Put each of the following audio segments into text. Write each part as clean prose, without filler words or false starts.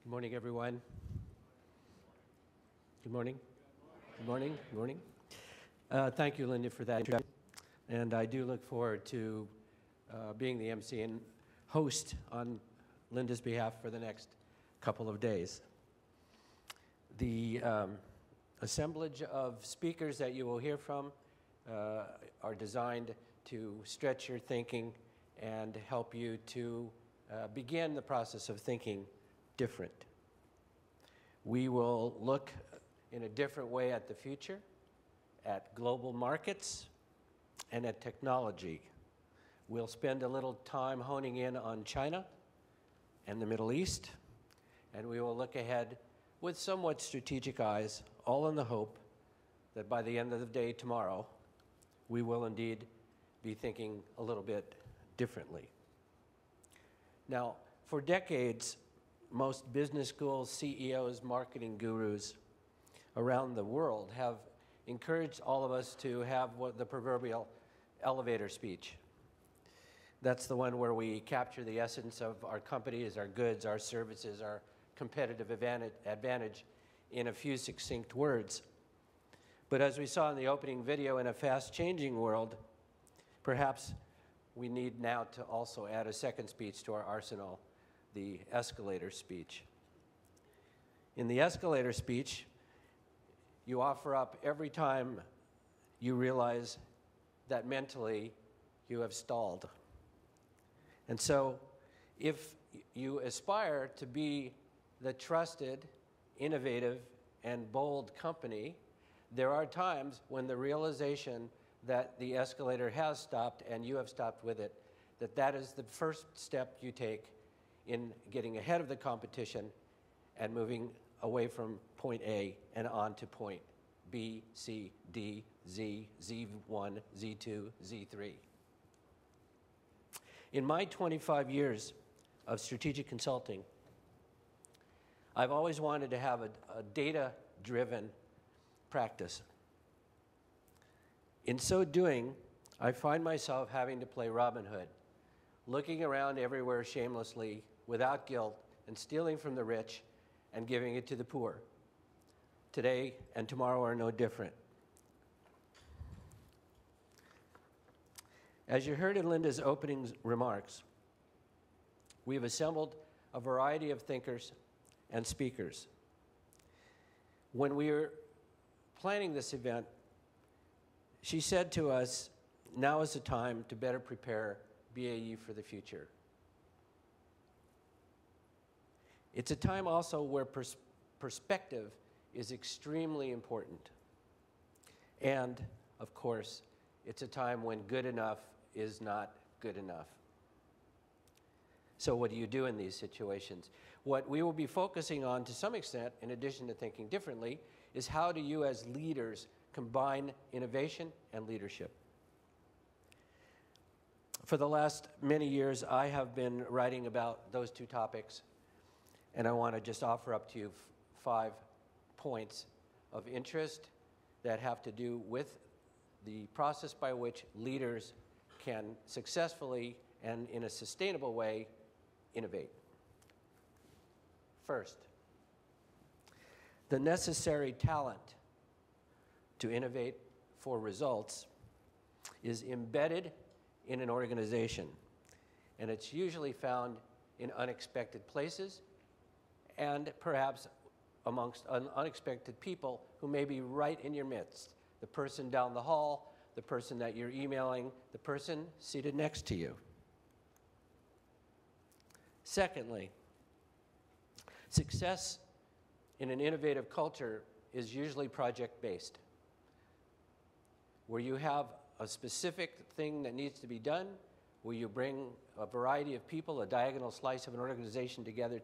Good morning, everyone. Good morning. Good morning. Good morning. Thank you, Linda, for that introduction. And I do look forward to being the MC and host on Linda's behalf for the next couple of days. The assemblage of speakers that you will hear from are designed to stretch your thinking and help you to begin the process of thinking different. We will look in a different way at the future, at global markets, and at technology. We'll spend a little time honing in on China and the Middle East, and we will look ahead with somewhat strategic eyes, all in the hope that by the end of the day tomorrow, we will indeed be thinking a little bit differently. Now, for decades, most business schools, CEOs, marketing gurus around the world have encouraged all of us to have what the proverbial elevator speech. That's the one where we capture the essence of our companies, our goods, our services, our competitive advantage in a few succinct words. But as we saw in the opening video, in a fast-changing world, perhaps we need now to also add a second speech to our arsenal, the escalator speech. In the escalator speech, you offer up every time you realize that mentally you have stalled. And so if you aspire to be the trusted, innovative, and bold company, there are times when the realization that the escalator has stopped and you have stopped with it, that is the first step you take in getting ahead of the competition and moving away from point A and on to point B, C, D, Z, Z1, Z2, Z3. In my 25 years of strategic consulting, I've always wanted to have a data-driven practice. In so doing, I find myself having to play Robin Hood, looking around everywhere shamelessly, without guilt, and stealing from the rich and giving it to the poor. Today and tomorrow are no different. As you heard in Linda's opening remarks, we've assembled a variety of thinkers and speakers. When we were planning this event, she said to us, now is the time to better prepare BAE for the future. It's a time also where perspective is extremely important. And, of course, it's a time when good enough is not good enough. So what do you do in these situations? What we will be focusing on to some extent, in addition to thinking differently, is how do you as leaders combine innovation and leadership? For the last many years, I have been writing about those two topics, and I want to just offer up to you 5 points of interest that have to do with the process by which leaders can successfully and in a sustainable way innovate. First, the necessary talent to innovate for results is embedded in an organization, and it's usually found in unexpected places and perhaps amongst unexpected people who may be right in your midst. The person down the hall, the person that you're emailing, the person seated next to you. Secondly, success in an innovative culture is usually project-based, where you have a specific thing that needs to be done, where you bring a variety of people, a diagonal slice of an organization together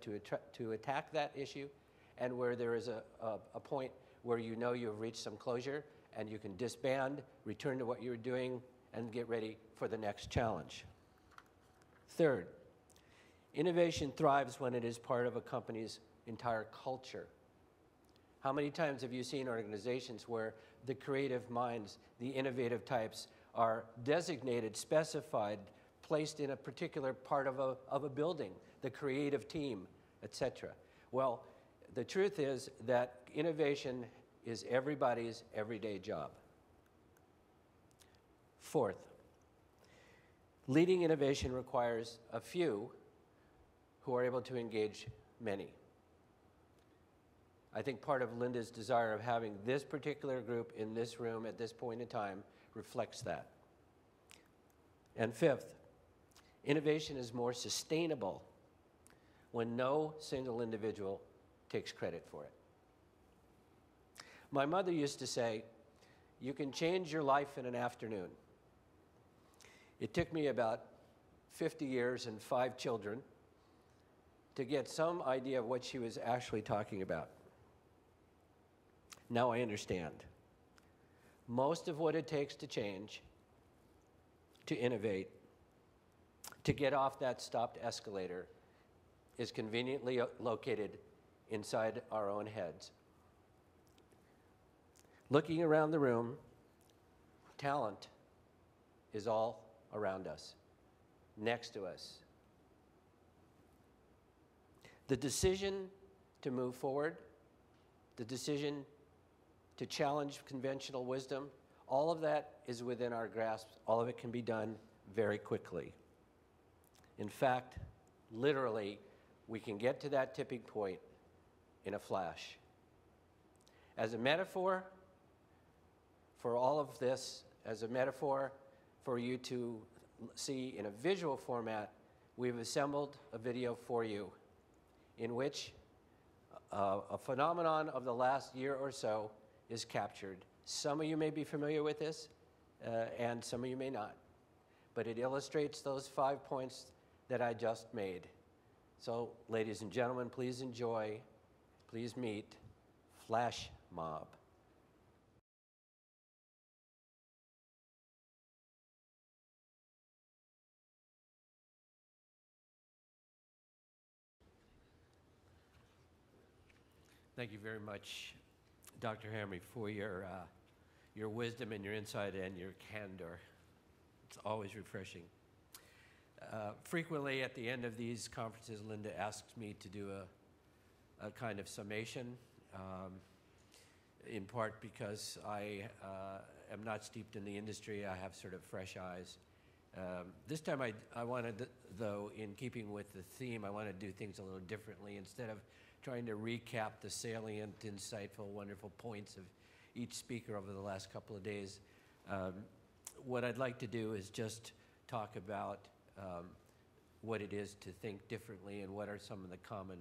to attack that issue, and where there is a point where you know you have reached some closure and you can disband, return to what you were doing, and get ready for the next challenge. Third, innovation thrives when it is part of a company's entire culture. How many times have you seen organizations where the creative minds, the innovative types, are designated, specified, placed in a particular part of a building, the creative team, etc.? Well, the truth is that innovation is everybody's everyday job. Fourth, leading innovation requires a few who are able to engage many. I think part of Linda's desire of having this particular group in this room at this point in time reflects that. And fifth, innovation is more sustainable when no single individual takes credit for it. My mother used to say, you can change your life in an afternoon. It took me about 50 years and 5 children to get some idea of what she was actually talking about. Now I understand. Most of what it takes to change, to innovate, to get off that stopped escalator is conveniently located inside our own heads. Looking around the room, talent is all around us, next to us. The decision to move forward, the decision to challenge conventional wisdom, all of that is within our grasp. All of it can be done very quickly. In fact, literally, we can get to that tipping point in a flash. As a metaphor for all of this, as a metaphor for you to see in a visual format, we've assembled a video for you in which a phenomenon of the last year or so is captured. Some of you may be familiar with this, and some of you may not. But it illustrates those 5 points that I just made. So, ladies and gentlemen, please enjoy, please meet Flash Mob. Thank you very much, Dr. Hamry, for your wisdom and your insight and your candor. It's always refreshing. Frequently at the end of these conferences, Linda asks me to do a kind of summation, in part because I am not steeped in the industry. I have sort of fresh eyes. This time I wanted, though, in keeping with the theme, I want to do things a little differently. Instead of trying to recap the salient, insightful, wonderful points of each speaker over the last couple of days, what I'd like to do is just talk about what it is to think differently and what are some of the common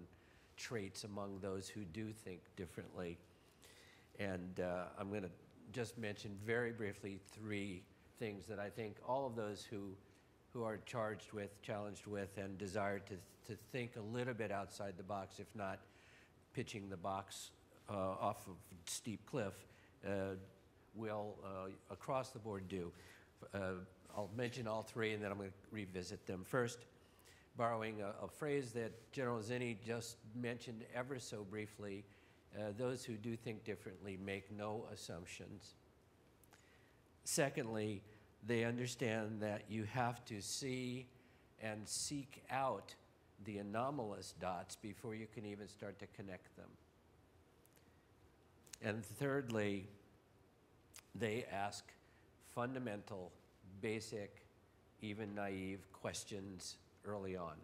traits among those who do think differently. And I'm going to just mention very briefly 3 things that I think all of those who are charged with, challenged with, and desire to think a little bit outside the box, if not pitching the box off of a steep cliff, will across the board do. I'll mention all 3, and then I'm going to revisit them. First, borrowing a phrase that General Zinni just mentioned ever so briefly, those who do think differently make no assumptions. Secondly, they understand that you have to see and seek out the anomalous dots before you can even start to connect them. And thirdly, they ask fundamental, basic, even naive questions early on.